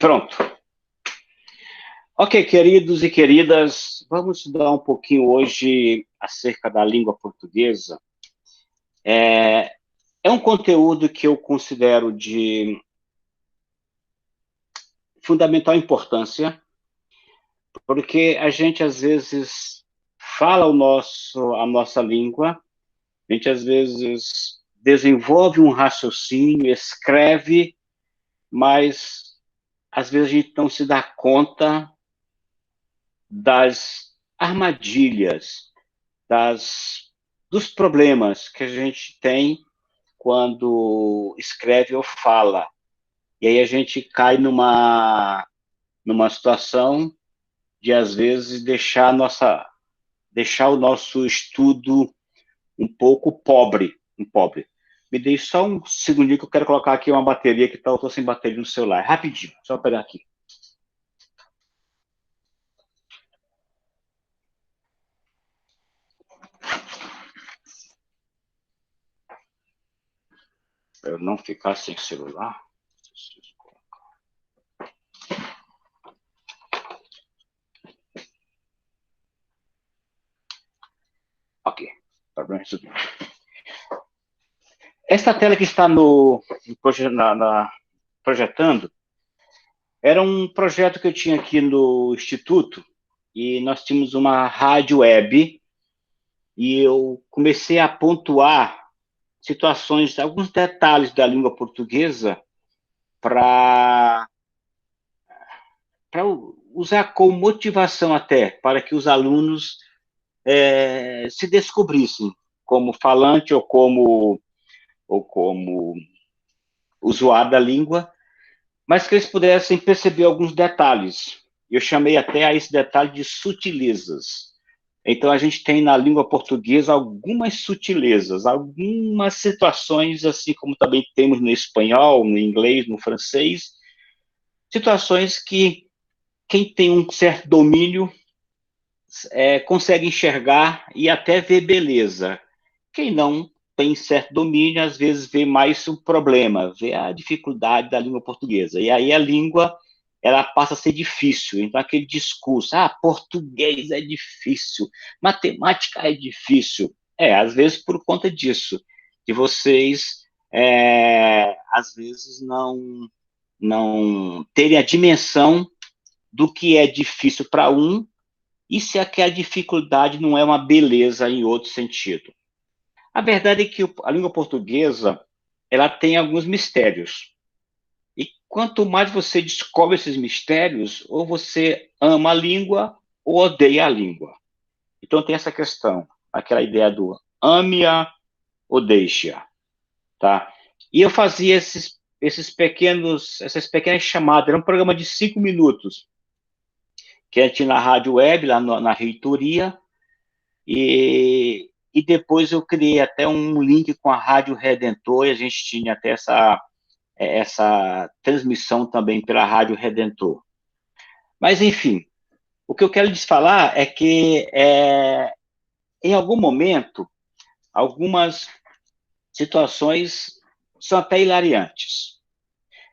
Pronto. Ok, queridos e queridas, vamos estudar um pouquinho hoje acerca da língua portuguesa. É um conteúdo que eu considero de fundamental importância, porque a gente, às vezes, fala a nossa língua, a gente, às vezes, desenvolve um raciocínio, escreve, mas, às vezes, a gente não se dá conta das armadilhas, dos problemas que a gente tem quando escreve ou fala. E aí a gente cai numa situação de, às vezes, deixar o nosso estudo um pouco pobre. Me dê só um segundinho que eu quero colocar aqui uma bateria que eu estou sem bateria no celular. Rapidinho, só pegar aqui. Para eu não ficar sem celular. Ok, problema resolvido. Esta tela que está projetando era um projeto que eu tinha aqui no Instituto, e nós tínhamos uma rádio web, e eu comecei a pontuar situações, alguns detalhes da língua portuguesa para usar como motivação até, para que os alunos se descobrissem como falante ou como usuário da língua, mas que eles pudessem perceber alguns detalhes. Eu chamei até a esse detalhe de sutilezas. Então, a gente tem na língua portuguesa algumas sutilezas, algumas situações, assim como também temos no espanhol, no inglês, no francês, situações que quem tem um certo domínio consegue enxergar e até ver beleza. Quem não tem certo domínio, às vezes vê mais o problema, vê a dificuldade da língua portuguesa. E aí a língua, ela passa a ser difícil. Então, aquele discurso, português é difícil, matemática é difícil. Às vezes por conta disso, que vocês, às vezes, não terem a dimensão do que é difícil para um, e se aquela dificuldade não é uma beleza em outro sentido. A verdade é que a língua portuguesa, ela tem alguns mistérios. E quanto mais você descobre esses mistérios, ou você ama a língua ou odeia a língua. Então tem essa questão, aquela ideia do ame-a ou deixe-a, tá? E eu fazia essas pequenas chamadas, era um programa de 5 minutos, que tinha na rádio web, lá na reitoria, e depois eu criei até um link com a Rádio Redentor, e a gente tinha até essa transmissão também pela Rádio Redentor. Mas, enfim, o que eu quero lhes falar é que, em algum momento, algumas situações são até hilariantes.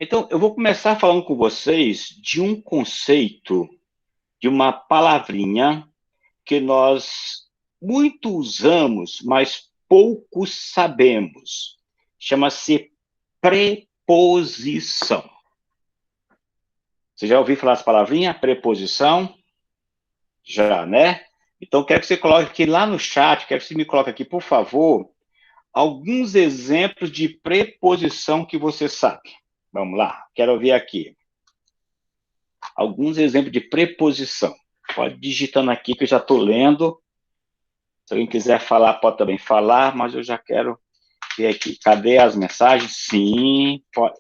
Então, eu vou começar falando com vocês de um conceito, de uma palavrinha que nós muito usamos, mas pouco sabemos. Chama-se preposição. Você já ouviu falar essa palavrinha? Preposição? Já, né? Então, quero que você coloque aqui lá no chat, quero que você me coloque aqui, por favor, alguns exemplos de preposição que você sabe. Vamos lá, quero ouvir aqui. Alguns exemplos de preposição. Pode ir digitando aqui, que eu já estou lendo. Se alguém quiser falar, pode também falar, mas eu já quero ver aqui. Cadê as mensagens? Sim, pode.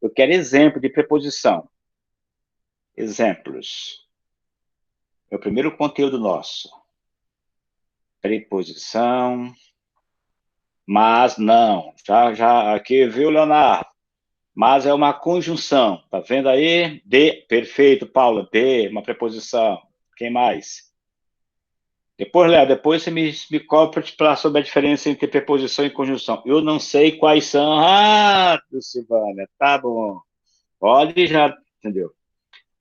Eu quero exemplo de preposição. Exemplos. É o primeiro conteúdo nosso. Preposição. Mas não. Já aqui, viu, Leonardo? Mas é uma conjunção. Tá vendo aí? De. Perfeito, Paula. De, uma preposição. Quem mais? Depois, Léo, depois você me cobra sobre a diferença entre preposição e conjunção. Eu não sei quais são. Silvânia, tá bom. Pode já, entendeu?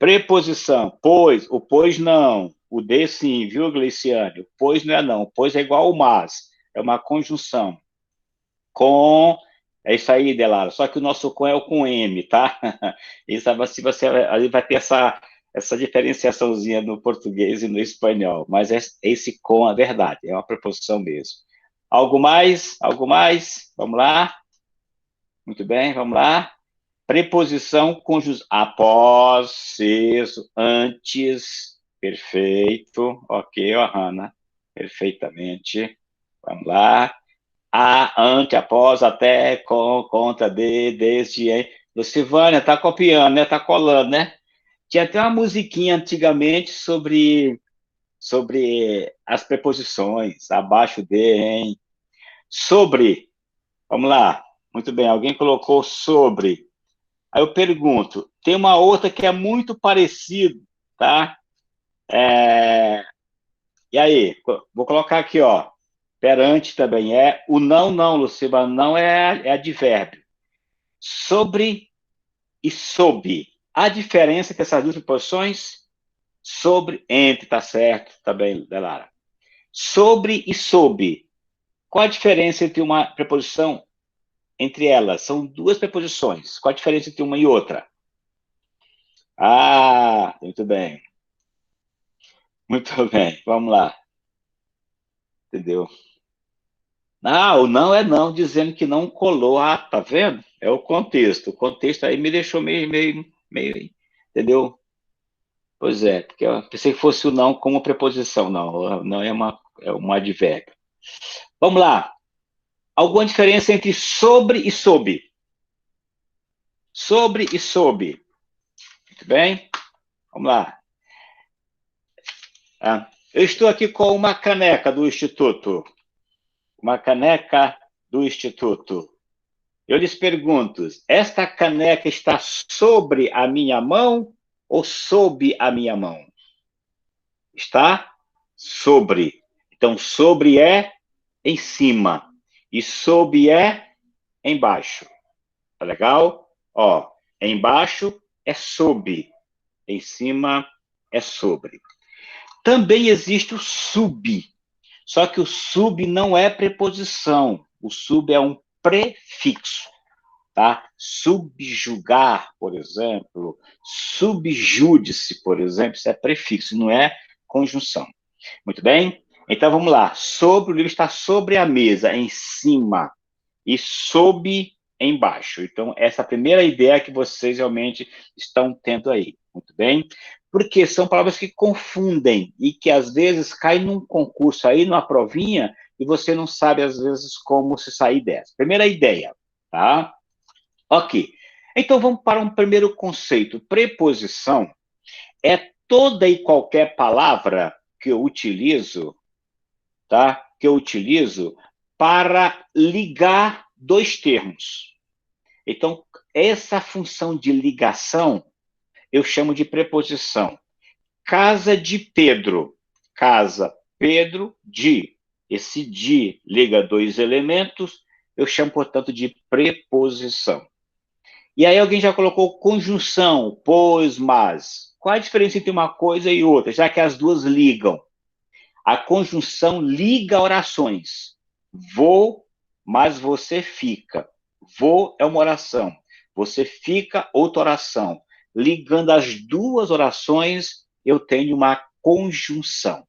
Preposição, pois, o pois não, o de sim, viu, Gleiciane? O pois não é não, o pois é igual ao mas, é uma conjunção. Com, é isso aí, Delara, só que o nosso com é o com M, tá? Isso, se você, aí vai ter essa diferenciaçãozinha no português e no espanhol, mas esse com é verdade, é uma preposição mesmo. Algo mais? Algo mais? Vamos lá? Muito bem, vamos lá. Preposição conjuntiva. Após, isso, antes. Perfeito. Ok, Ohana. Perfeitamente. Vamos lá. A, ante, após, até, com, contra, desde, em. Lucivânia, tá copiando, né? Tá colando, né? Tinha até uma musiquinha antigamente sobre as preposições. Abaixo de, em. Sobre. Vamos lá. Muito bem, alguém colocou sobre. Aí eu pergunto, tem uma outra que é muito parecida, tá? E aí, vou colocar aqui, ó. Perante também é. O não, não, Luciba, não é advérbio. Sobre e sob. A diferença entre essas duas preposições? Sobre, entre, tá certo, tá bem, Delara. Sobre e sob. Qual a diferença entre uma preposição entre elas? São duas preposições. Qual a diferença entre uma e outra? Ah, muito bem. Muito bem, vamos lá. Entendeu? Ah, o não é não, dizendo que não colou. Ah, tá vendo? É o contexto. O contexto aí me deixou meio, entendeu? Pois é, porque eu pensei que fosse o não como preposição. Não, não é uma advérbio. Vamos lá. Alguma diferença entre sobre e sob? Sobre e sob. Muito bem? Vamos lá. Ah, eu estou aqui com uma caneca do Instituto. Uma caneca do Instituto. Eu lhes pergunto: esta caneca está sobre a minha mão ou sob a minha mão? Está sobre. Então, sobre é em cima e sob é embaixo. Tá legal? Ó, embaixo é sob, em cima é sobre. Também existe o sub, só que o sub não é preposição, o sub é um prefixo. Tá? Subjugar, por exemplo, subjúdice, por exemplo, isso é prefixo, não é conjunção. Muito bem? Então vamos lá. Sobre, o livro está sobre a mesa, em cima, e sob embaixo. Então, essa é a primeira ideia que vocês realmente estão tendo aí. Muito bem? Porque são palavras que confundem e que às vezes caem num concurso aí, numa provinha, e você não sabe, às vezes, como se sair dessa. Primeira ideia, tá? Ok. Então vamos para um primeiro conceito. Preposição é toda e qualquer palavra que eu utilizo, tá? Que eu utilizo para ligar dois termos. Então, essa função de ligação eu chamo de preposição. Casa de Pedro. Casa Pedro de. Esse de liga dois elementos, eu chamo, portanto, de preposição. E aí alguém já colocou conjunção, pois, mas. Qual a diferença entre uma coisa e outra, já que as duas ligam? A conjunção liga orações. Vou, mas você fica. Vou é uma oração. Você fica, outra oração. Ligando as duas orações, eu tenho uma conjunção.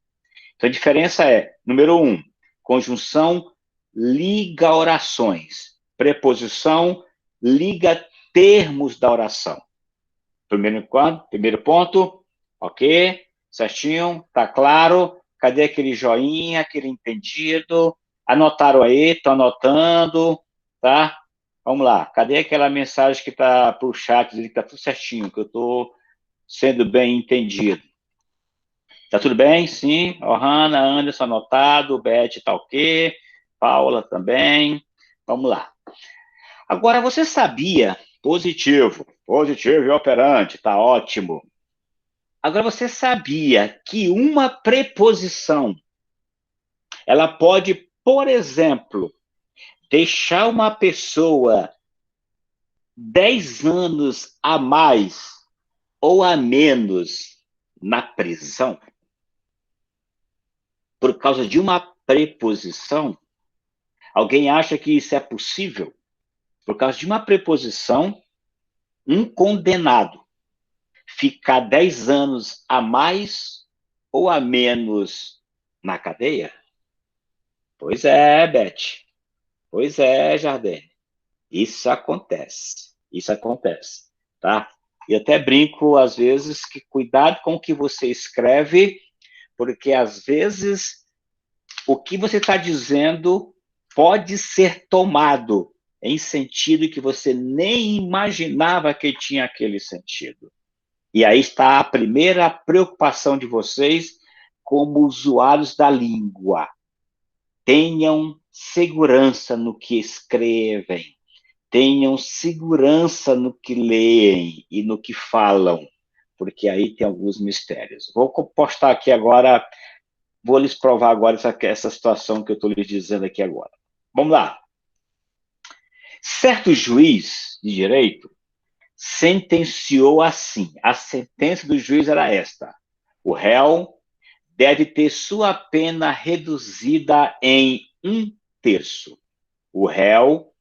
Então a diferença é, número um, conjunção liga orações. Preposição liga termos da oração. Primeiro ponto, ok? Certinho? Tá claro? Cadê aquele joinha, aquele entendido? Anotaram aí? Estão anotando? Tá? Vamos lá. Cadê aquela mensagem que tá pro chat, que tá tudo certinho, que eu tô sendo bem entendido? Tá tudo bem? Sim. Ohana, Anderson anotado, Beth tá ok, Paula também. Vamos lá. Agora, você sabia, positivo e operante, tá ótimo. Agora, você sabia que uma preposição, ela pode, por exemplo, deixar uma pessoa 10 anos a mais ou a menos na prisão por causa de uma preposição? Alguém acha que isso é possível? Por causa de uma preposição, um condenado ficar 10 anos a mais ou a menos na cadeia? Pois é, Beth. Pois é, Jardine. Isso acontece. Isso acontece, tá? E até brinco, às vezes, que cuidado com o que você escreve, porque, às vezes, o que você está dizendo pode ser tomado em sentido que você nem imaginava que tinha aquele sentido. E aí está a primeira preocupação de vocês como usuários da língua. Tenham segurança no que escrevem. Tenham segurança no que leem e no que falam, porque aí tem alguns mistérios. Vou postar aqui agora, vou lhes provar agora essa situação que eu estou lhes dizendo aqui agora. Vamos lá. Certo juiz de direito sentenciou assim. A sentença do juiz era esta: o réu deve ter sua pena reduzida em 1/3. O réu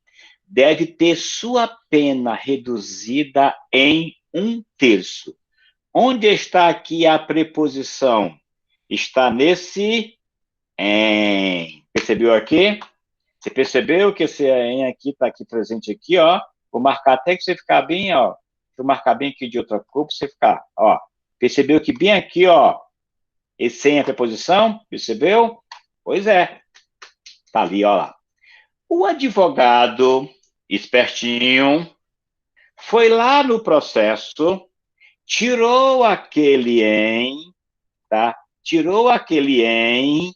deve ter sua pena reduzida em 1/3. Onde está aqui a preposição? Está nesse em. Percebeu aqui? Você percebeu que esse em aqui está aqui presente aqui, ó? Vou marcar até que você ficar bem, ó. Deixa eu marcar bem aqui de outra cor para você ficar, ó. Percebeu que bem aqui, ó, esse em é a preposição? Percebeu? Pois é. Tá ali, ó lá. O advogado, espertinho, foi lá no processo, tirou aquele em, tá? Tirou aquele em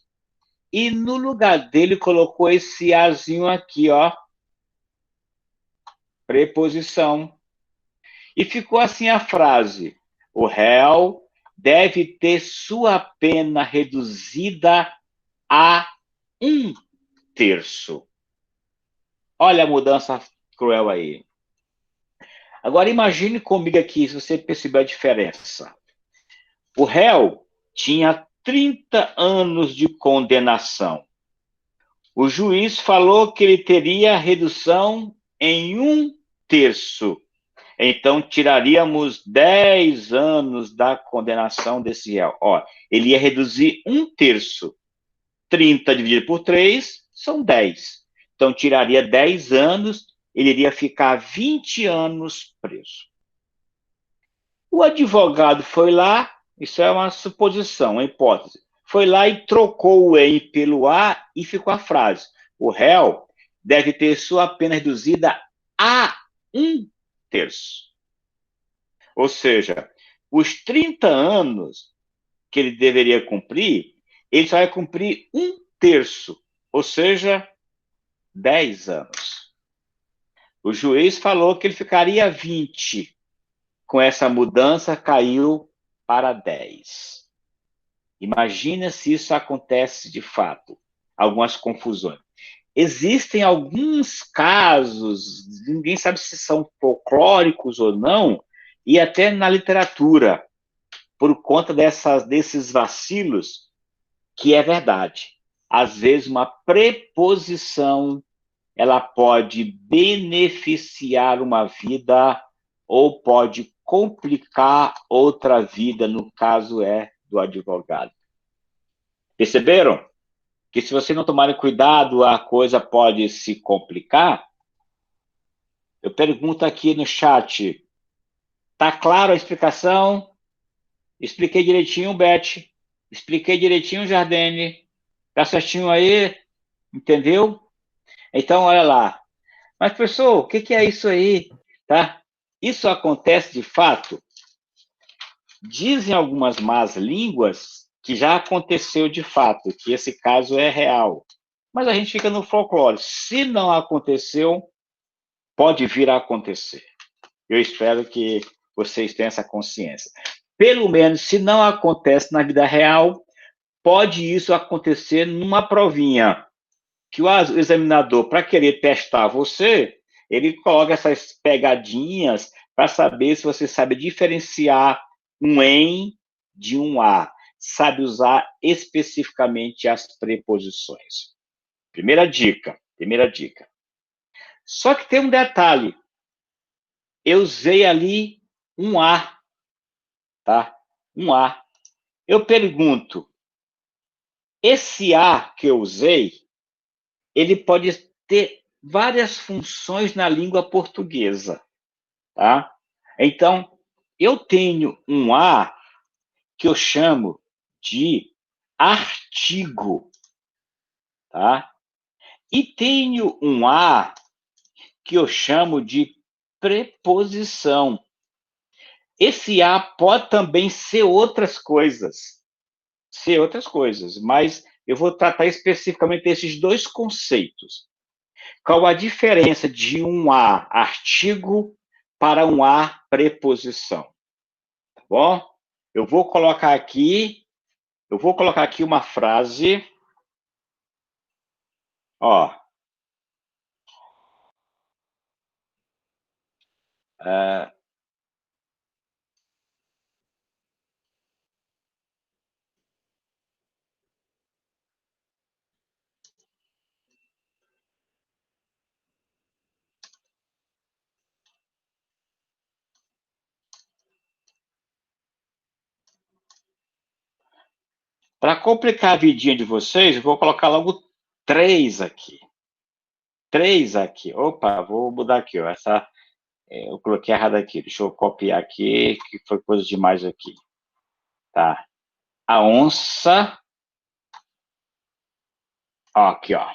e no lugar dele colocou esse azinho aqui, ó. Preposição. E ficou assim a frase: o réu deve ter sua pena reduzida a 1/3. Olha a mudança cruel aí. Agora imagine comigo aqui, se você perceber a diferença. O réu tinha 30 anos de condenação. O juiz falou que ele teria redução em 1/3. Então, tiraríamos 10 anos da condenação desse réu. Ó, ele ia reduzir 1/3. 30 dividido por 3 são 10. Então, tiraria 10 anos, ele iria ficar 20 anos preso. O advogado foi lá, isso é uma suposição, uma hipótese, foi lá e trocou o em pelo a e ficou a frase: o réu deve ter sua pena reduzida a 1/3. Ou seja, os 30 anos que ele deveria cumprir, ele só vai cumprir 1/3, ou seja, 10 anos. O juiz falou que ele ficaria 20. Com essa mudança, caiu para 10. Imagina se isso acontece de fato. Algumas confusões. Existem alguns casos, ninguém sabe se são folclóricos ou não, e até na literatura, por conta desses vacilos, que é verdade. Às vezes, uma preposição ela pode beneficiar uma vida ou pode complicar outra vida, no caso é do advogado. Perceberam? Que se você não tomar cuidado, a coisa pode se complicar. Eu pergunto aqui no chat, tá claro a explicação? Expliquei direitinho, Beth. Expliquei direitinho, Jardine. Tá certinho aí? Entendeu? Então, olha lá. Mas, professor, o que é isso aí? Tá? Isso acontece de fato? Dizem algumas más línguas que já aconteceu de fato, que esse caso é real. Mas a gente fica no folclore. Se não aconteceu, pode vir a acontecer. Eu espero que vocês tenham essa consciência. Pelo menos, se não acontece na vida real, pode isso acontecer numa provinha, que o examinador, para querer testar você, ele coloca essas pegadinhas para saber se você sabe diferenciar um em de um a, sabe usar especificamente as preposições. Primeira dica, primeira dica. Só que tem um detalhe. Eu usei ali um a, tá? Um a. Eu pergunto, esse a que eu usei, ele pode ter várias funções na língua portuguesa, tá? Então, eu tenho um a que eu chamo de artigo, tá? E tenho um a que eu chamo de preposição. Esse a pode também ser outras coisas, mas eu vou tratar especificamente desses dois conceitos. Qual a diferença de um a artigo para um a preposição? Tá bom? Eu vou colocar aqui uma frase, ó. Para complicar a vidinha de vocês, eu vou colocar logo três aqui. Três aqui. Opa, vou mudar aqui, ó. Eu coloquei errado aqui. Deixa eu copiar aqui, que foi coisa demais aqui. Tá. A onça. Ó, aqui, ó.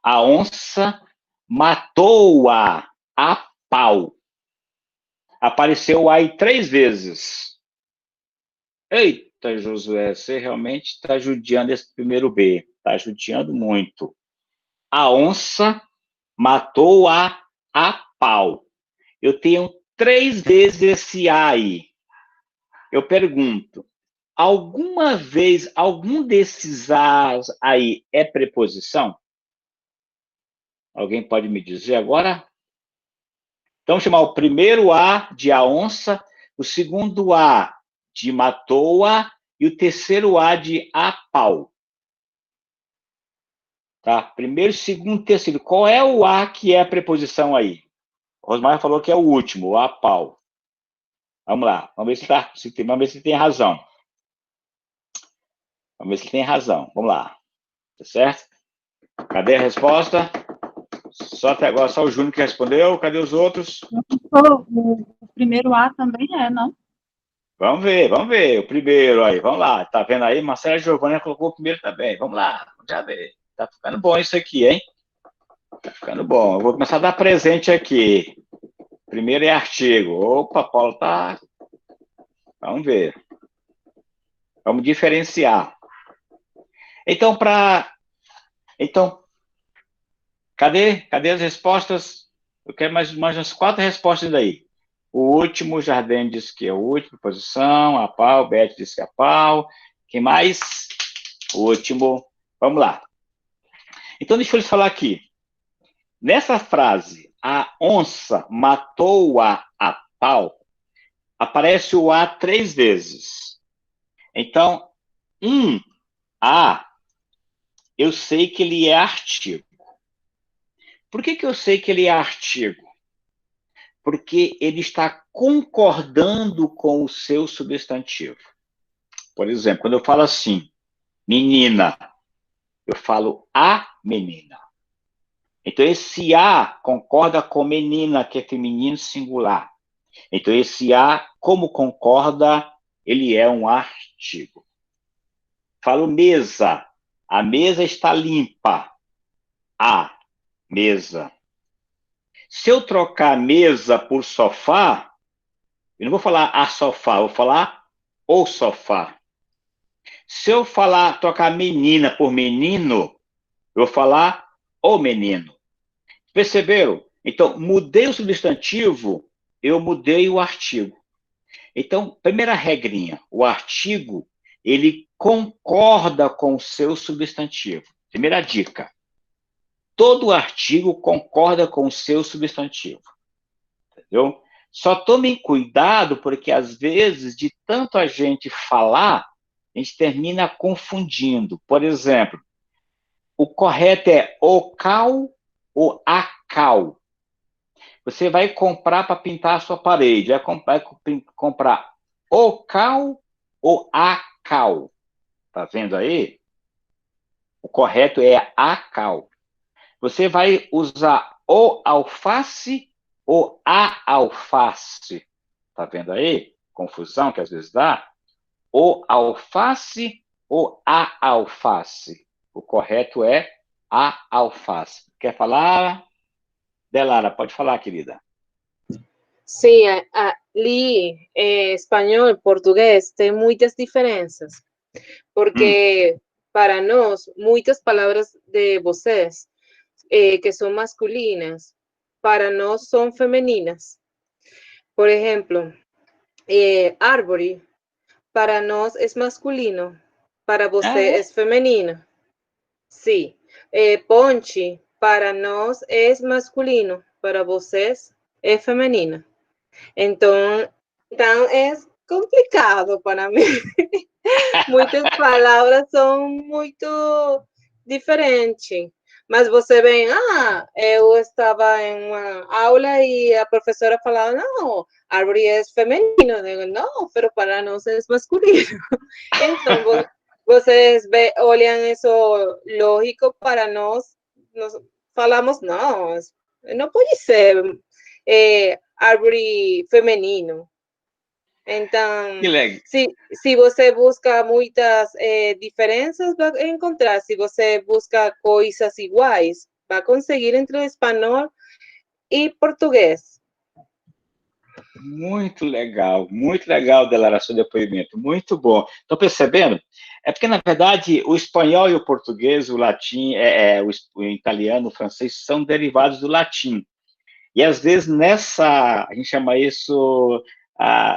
A onça matou-a pau. Apareceu aí três vezes. Eita, Josué, você realmente está judiando esse primeiro B. Está judiando muito. A onça matou-a pau. Eu tenho três vezes esse A aí. Eu pergunto, alguma vez, algum desses A's aí é preposição? Alguém pode me dizer agora? Então, chamar o primeiro A de a onça, o segundo A de matou-a e o terceiro A de a pau. Tá? Primeiro, segundo, terceiro. Qual é o A que é a preposição aí? O Rosmar falou que é o último, o a pau. Vamos lá, vamos ver vamos ver se tem razão. Vamos ver se tem razão. Vamos lá. Tá certo? Cadê a resposta? Só até agora, só o Júnior que respondeu. Cadê os outros? O primeiro A também é, não? Vamos ver. O primeiro aí, vamos lá. Tá vendo aí? Marcela Giovanna colocou o primeiro também. Vamos lá, já ver. Tá ficando bom isso aqui, hein? Tá ficando bom. Eu vou começar a dar presente aqui. Primeiro é artigo. Opa, Paulo tá. Vamos ver. Vamos diferenciar. Então, Então, cadê as respostas? Eu quero mais umas quatro respostas daí. O último, Jardim disse que é o último, posição, a pau, Beth disse que é a pau. Quem mais? O último. Vamos lá. Então, deixa eu lhes falar aqui. Nessa frase, a onça matou a pau, aparece o a três vezes. Então, a, eu sei que ele é artigo. Por que eu sei que ele é artigo? Porque ele está concordando com o seu substantivo. Por exemplo, quando eu falo assim, menina, eu falo a menina. Então, esse a concorda com menina, que é feminino singular. Então, esse a, como concorda, ele é um artigo. Falo mesa. A mesa está limpa. A mesa. Se eu trocar mesa por sofá, eu não vou falar a sofá, eu vou falar o sofá. Se eu trocar menina por menino, eu vou falar o menino. Perceberam? Então, mudei o substantivo, eu mudei o artigo. Então, primeira regrinha, o artigo, ele concorda com o seu substantivo. Primeira dica. Todo artigo concorda com o seu substantivo. Entendeu? Só tomem cuidado, porque às vezes, de tanto a gente falar, a gente termina confundindo. Por exemplo, o correto é ocal ou acal. Você vai comprar para pintar a sua parede, vai comprar ocal ou acal. Tá vendo aí? O correto é acal. Você vai usar o alface ou a alface. Tá vendo aí? Confusão que às vezes dá. O alface ou a alface. O correto é a alface. Quer falar? Delara, pode falar, querida. Sim, ali, espanhol, português, tem muitas diferenças, porque para nós, muitas palavras de vocês, que são masculinas, para nós são femininas. Por exemplo, árvore, para nós es masculino, para você es femenino. Sí. Ponche, para nós es masculino, para vocês es femenino. Então é complicado para mim. Muitas palavras são muito diferentes. Mas você vê, eu estava em uma aula e a professora falava, não, árvore é feminino. Eu digo, não, pero para nós é masculino. Então, vocês olham isso lógico para nós falamos, não pode ser árvore feminino. Então, se você busca muitas diferenças, vai encontrar. Se você busca coisas iguais, vai conseguir entre o espanhol e português. Muito legal, Delara, seu depoimento, muito bom. Estão percebendo? É porque, na verdade, o espanhol e o português, o latim, o italiano, o francês, são derivados do latim. E, às vezes, a gente chama isso,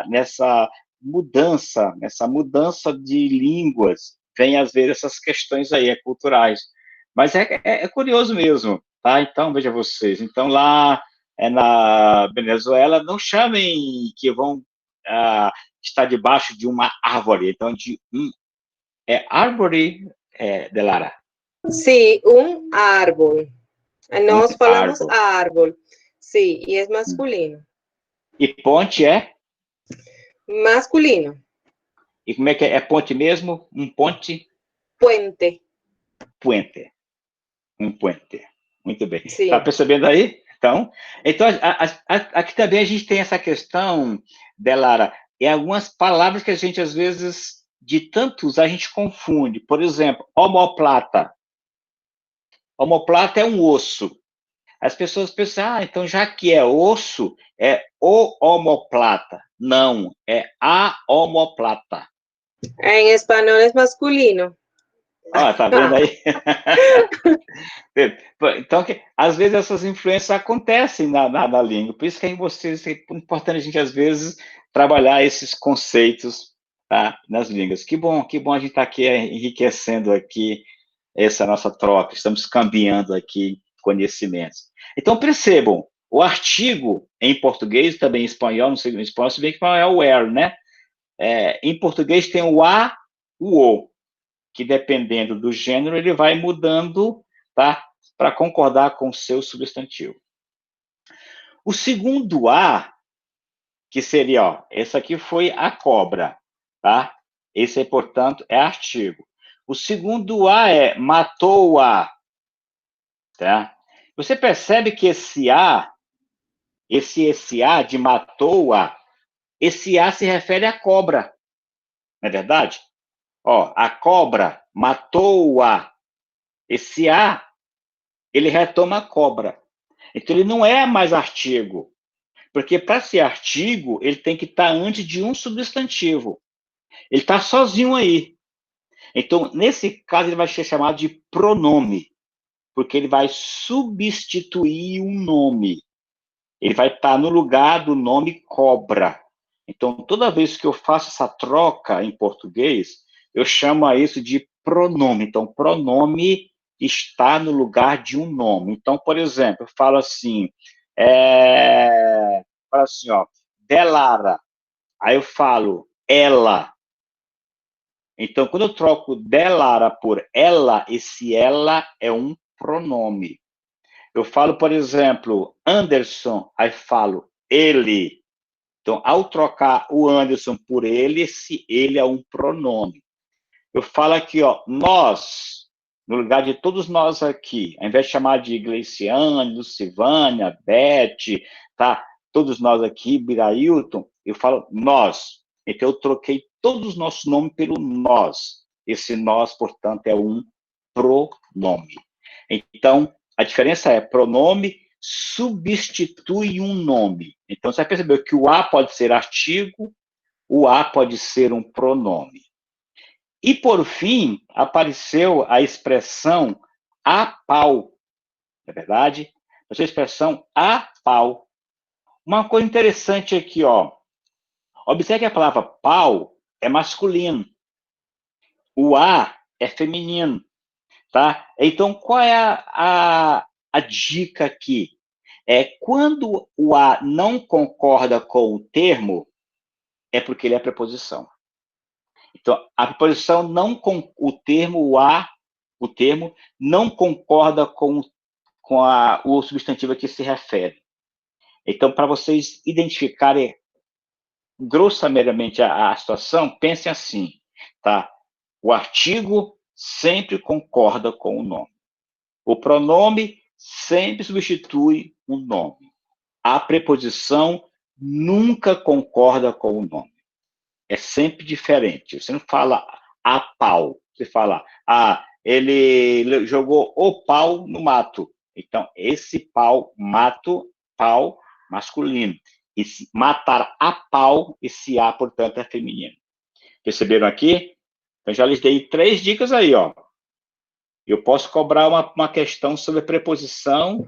nessa mudança de línguas, vem, às vezes, essas questões aí, culturais. Mas é curioso mesmo, tá? Então, veja vocês. Então, lá na Venezuela, não chamem que vão estar debaixo de uma árvore. Então, árvore, Delara? Sim, árvore. Nós falamos árvore. Sim, e é masculino. E ponte é? Masculino. E como é que é? É ponte mesmo? Um ponte? Puente. Puente. Um puente. Muito bem. Sim. Está percebendo aí? Então aqui também a gente tem essa questão, Delara, e algumas palavras que a gente, às vezes, de tantos, a gente confunde. Por exemplo, omoplata. Omoplata é um osso. As pessoas pensam, então já que é osso, é o omoplata. Não, é a omoplata. Em espanhol é masculino. Tá vendo aí? Então, às vezes, essas influências acontecem na língua. Por isso que é importante a gente, às vezes, trabalhar esses conceitos, tá, nas línguas. Que bom a gente estar aqui enriquecendo aqui essa nossa troca. Estamos cambiando aqui conhecimentos. Então, percebam, o artigo em português, também em espanhol, não sei, em espanhol, se bem que é o where, né? Em português tem o a, o, que dependendo do gênero, ele vai mudando, tá? Para concordar com o seu substantivo. O segundo A, que seria, esse aqui foi a cobra, tá? Esse, portanto, é artigo. O segundo A é matou-a, tá? Você percebe que esse A de matou-a, esse A se refere à cobra, não é verdade? A cobra matou-a. Esse A, ele retoma a cobra. Então, ele não é mais artigo, porque para ser artigo, ele tem que estar antes de um substantivo. Ele está sozinho aí. Então, nesse caso, ele vai ser chamado de pronome, porque ele vai substituir um nome. Ele vai estar no lugar do nome cobra. Então, toda vez que eu faço essa troca em português, eu chamo isso de pronome. Então, pronome está no lugar de um nome. Então, por exemplo, eu falo assim, delara. Aí eu falo ela. Então, quando eu troco delara por ela, esse ela é um pronome. Eu falo, por exemplo, Anderson, aí falo ele. Então, ao trocar o Anderson por ele, esse ele é um pronome. Eu falo aqui, ó, nós, no lugar de todos nós aqui, ao invés de chamar de Gleiciane, Lucivânia, Beth, tá? Todos nós aqui, Birailton, eu falo nós. Então, eu troquei todos os nossos nomes pelo nós. Esse nós, portanto, é um pronome. Então, a diferença é pronome substitui um nome. Então, você vai perceber que o a pode ser artigo, o a pode ser um pronome. E, por fim, apareceu a expressão a pau. Não é verdade? Essa expressão a pau. Uma coisa interessante aqui, ó. Observe que a palavra pau é masculino. O a é feminino. Tá? Então, qual é a dica aqui? É quando o a não concorda com o termo, é porque ele é preposição. Então, a preposição não com o termo, o termo, não concorda com o substantivo a que se refere. Então, para vocês identificarem grossomeramente a situação, pensem assim, tá? O artigo sempre concorda com o nome. O pronome sempre substitui o nome. A preposição nunca concorda com o nome. É sempre diferente. Você não fala a pau. Você fala, ele jogou o pau no mato. Então, esse pau, mato, pau, masculino. Esse matar a pau, esse a, portanto, é feminino. Perceberam aqui? Eu já lhes dei 3 dicas aí, ó. Eu posso cobrar uma questão sobre preposição,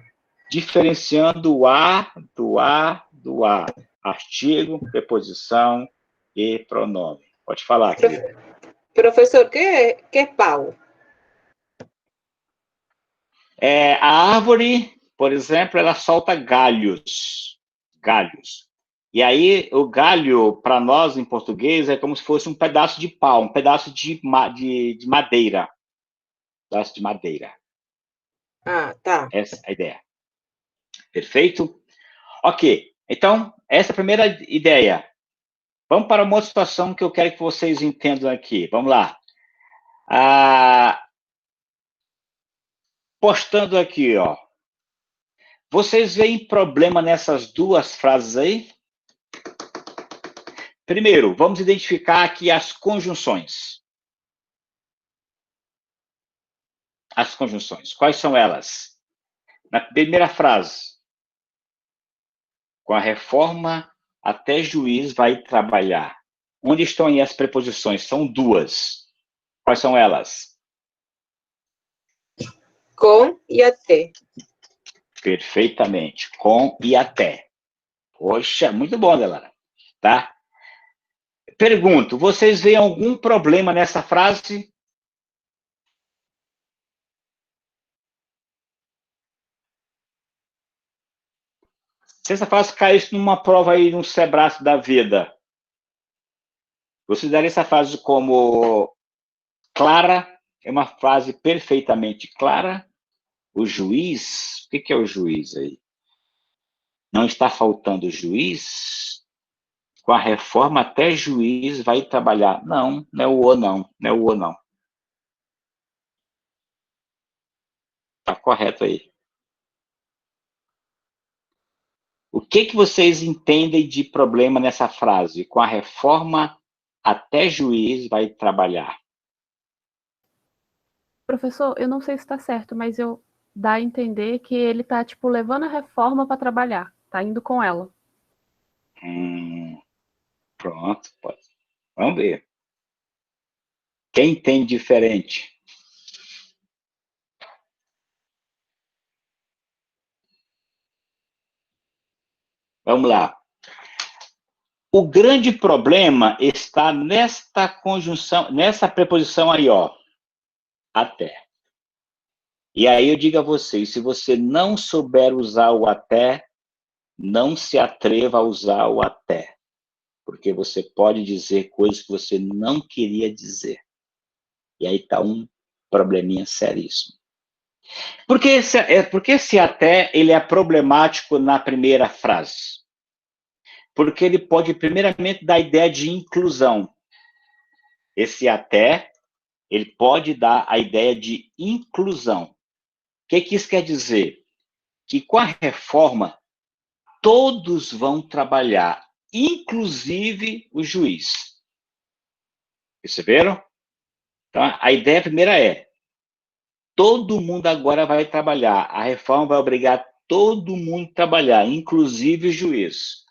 diferenciando o a, do a, do a. Artigo, preposição e pronome. Pode falar, querido. Professor, que é pau? A árvore, por exemplo, ela solta galhos. Galhos. E aí, o galho, para nós, em português, é como se fosse um pedaço de pau, um pedaço de madeira. Um pedaço de madeira. Ah, tá. Essa é a ideia. Perfeito? Ok. Então, essa é a primeira ideia. Vamos para uma outra situação que eu quero que vocês entendam aqui. Vamos lá. Postando aqui, ó. Vocês veem problema nessas 2 frases aí? Primeiro, vamos identificar aqui as conjunções. As conjunções. Quais são elas? Na primeira frase, com a reforma, até juiz vai trabalhar. Onde estão aí as preposições? São 2. Quais são elas? Com e até. Perfeitamente. Com e até. Poxa, muito bom, galera. Tá? Pergunto, vocês veem algum problema nessa frase? Se essa frase caísse numa prova aí, num Sebrae da vida, vocês daria essa frase como clara? É uma frase perfeitamente clara? O juiz, o que é o juiz aí? Não está faltando juiz? Com a reforma, até juiz vai trabalhar. Não, não é o ou não. Não é o ou não. Está correto aí. O que vocês entendem de problema nessa frase? Com a reforma, até juiz vai trabalhar. Professor, eu não sei se está certo, mas dá a entender que ele está, tipo, levando a reforma para trabalhar. Tá indo com ela. Pronto, pode. Vamos ver. Quem tem diferente? Vamos lá. O grande problema está nesta conjunção, nessa preposição aí, ó. Até. E aí eu digo a vocês, se você não souber usar o até, não se atreva a usar o até, porque você pode dizer coisas que você não queria dizer. E aí está um probleminha seríssimo. Porque esse até ele é problemático na primeira frase? Porque ele pode, primeiramente, dar a ideia de inclusão. Esse até, ele pode dar a ideia de inclusão. O que isso quer dizer? Que com a reforma, todos vão trabalhar, inclusive o juiz. Perceberam? Então, a ideia primeira é, todo mundo agora vai trabalhar. A reforma vai obrigar todo mundo a trabalhar, inclusive o juiz.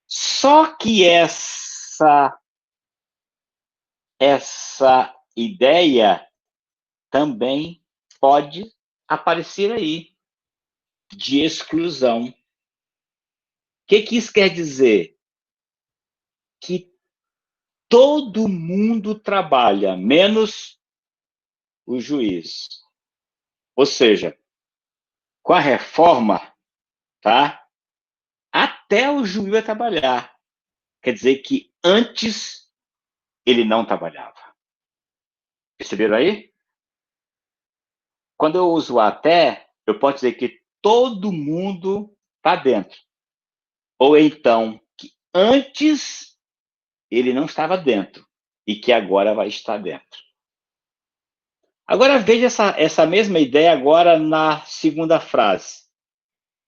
Só que essa ideia também pode aparecer aí, de exclusão. O que isso quer dizer? Que todo mundo trabalha, menos o juiz. Ou seja, com a reforma, tá? Até o juiz vai trabalhar. Quer dizer que antes ele não trabalhava. Perceberam aí? Quando eu uso até, eu posso dizer que todo mundo está dentro. Ou então, que antes ele não estava dentro e que agora vai estar dentro. Agora veja essa mesma ideia agora na segunda frase.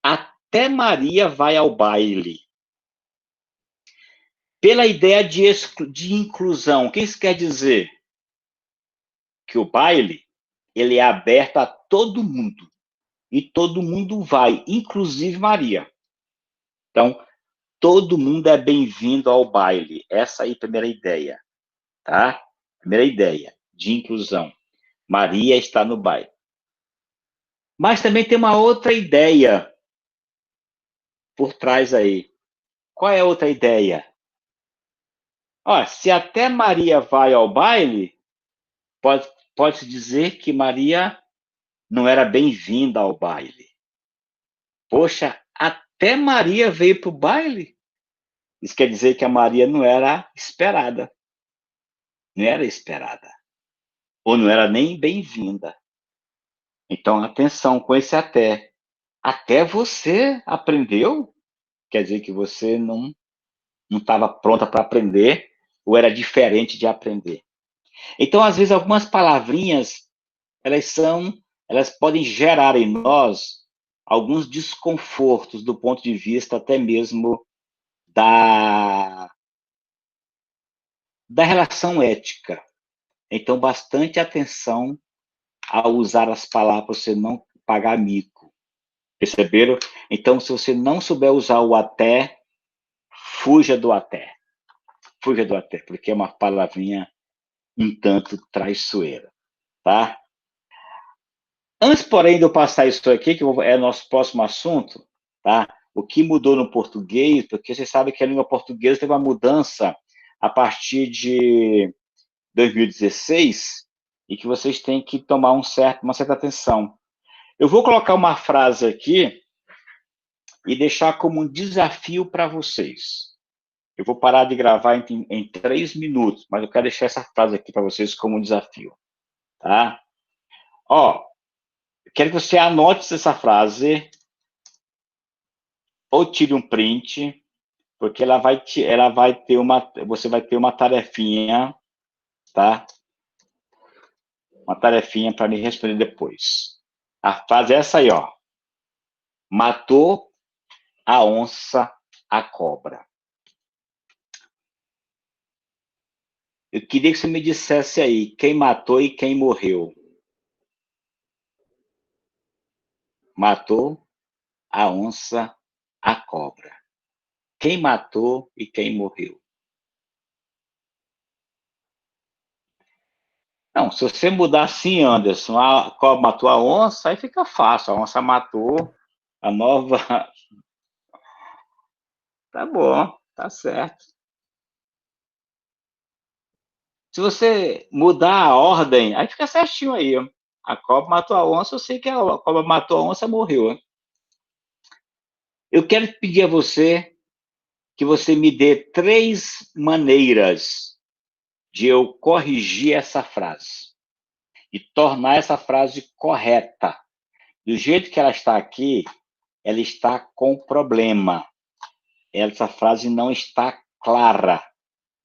Até Maria vai ao baile. Pela ideia de inclusão, o que isso quer dizer? Que o baile ele é aberto a todo mundo. E todo mundo vai, inclusive Maria. Então, todo mundo é bem-vindo ao baile. Essa aí é a primeira ideia. Tá? Primeira ideia de inclusão. Maria está no baile. Mas também tem uma outra ideia por trás aí. Qual é a outra ideia? Ó, se até Maria vai ao baile, pode-se dizer que Maria não era bem-vinda ao baile. Poxa, até Maria veio para o baile? Isso quer dizer que a Maria não era esperada. Não era esperada. Ou não era nem bem-vinda. Então, atenção com esse até. Até você aprendeu? Quer dizer que você não estava pronta para aprender ou era diferente de aprender. Então, às vezes, algumas palavrinhas, elas podem gerar em nós alguns desconfortos do ponto de vista até mesmo da relação ética. Então, bastante atenção ao usar as palavras para você não pagar mico. Perceberam? Então, se você não souber usar o até, fuja do até. Fuja do até, porque é uma palavrinha um tanto traiçoeira, tá? Antes, porém, de eu passar isso aqui, que é nosso próximo assunto, tá? O que mudou no português, porque você sabe que a língua portuguesa teve uma mudança a partir de 2016 e que vocês têm que tomar uma certa atenção. Eu vou colocar uma frase aqui e deixar como um desafio para vocês. Eu vou parar de gravar em 3 minutos, mas eu quero deixar essa frase aqui para vocês como um desafio, tá? Ó, eu quero que você anote essa frase ou tire um print, porque você vai ter uma tarefinha, tá? Uma tarefinha para me responder depois. A frase é essa aí, ó. Matou a onça a cobra. Eu queria que você me dissesse aí quem matou e quem morreu. Matou a onça a cobra. Quem matou e quem morreu? Não, se você mudar assim, Anderson, a cobra matou a onça, aí fica fácil. A onça matou a nova. Tá bom, tá certo. Se você mudar a ordem, aí fica certinho aí. A cobra matou a onça, eu sei que a cobra matou a onça, morreu. Eu quero pedir a você que você me dê 3 maneiras de eu corrigir essa frase e tornar essa frase correta. Do jeito que ela está aqui, ela está com problema. Essa frase não está clara.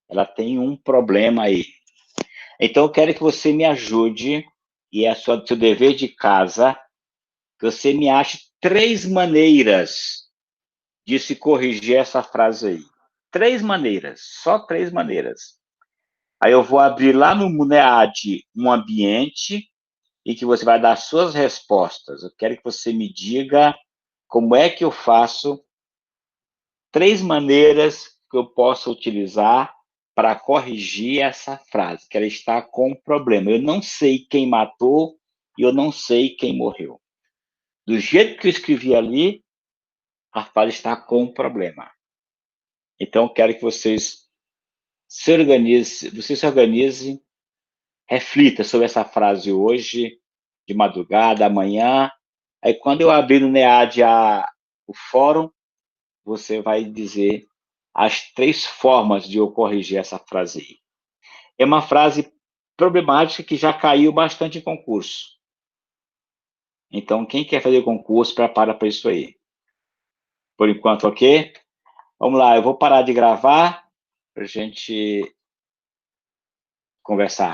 Ela tem um problema aí. Então, eu quero que você me ajude, e é seu dever de casa, que você me ache 3 maneiras de se corrigir essa frase aí. 3 maneiras, só 3 maneiras. Aí eu vou abrir lá no NEAD um ambiente e que você vai dar suas respostas. Eu quero que você me diga como é que eu faço 3 maneiras que eu posso utilizar para corrigir essa frase, que ela está com problema. Eu não sei quem matou e eu não sei quem morreu. Do jeito que eu escrevi ali, a frase está com problema. Então, eu quero que vocês se organizem, reflita sobre essa frase hoje, de madrugada, amanhã. Aí, quando eu abrir no NEAD o fórum, você vai dizer as 3 formas de eu corrigir essa frase aí. É uma frase problemática que já caiu bastante em concurso. Então, quem quer fazer concurso, prepara para isso aí. Por enquanto, ok? Vamos lá, eu vou parar de gravar para a gente conversar.